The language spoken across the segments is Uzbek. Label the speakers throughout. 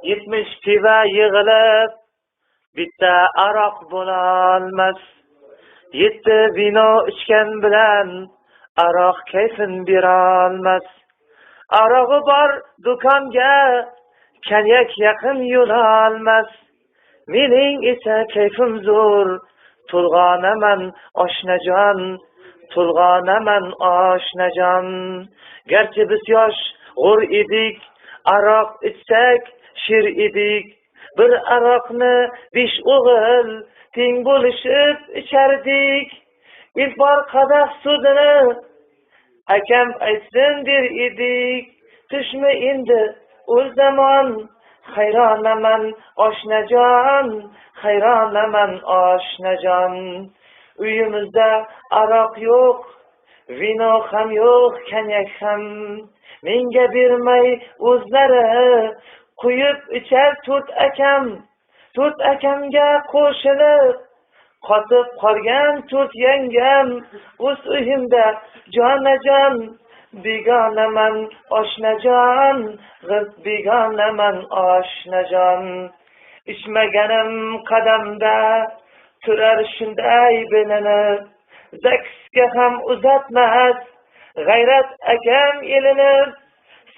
Speaker 1: 70 piva yig'ilib bitta aroq bo'lolmas. 7 vino ichgan bilan aroq kayfin berolmas. Arog'i bor do'konga konyak yaqin yo'lolmas. Mening esa kayfim zo'r, to'lg'onaman oshnajon, to'lg'onaman oshnajon. Garchi biz yosh g'o'r edik, aroq ichsak shir edik. Bir aroqni 5 o'g'il teng bo'lishib ichardik. İlk bor qadah sudini akam aytsin der edik. Tushmi endi o'z zamon, hayronaman oshnajon, hayronaman oshnajon. Uyimizda aroq yo'q, vino ham yo'q, konyak ham. Menga bermay o'zlari quyib ichar 4 akam. 4 akamga qo'shilib qotib qolgan 4 yangam. O'z uyimda jonajon, begonaman oshnajon, begonaman oshnajon. Ichmaganim qadamda turar shunday bilinib, zaksga ham uzatmas g'ayrat akam elinib.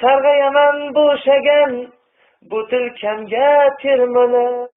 Speaker 1: Sarg'ayaman bo'shagan butilkamga termilib.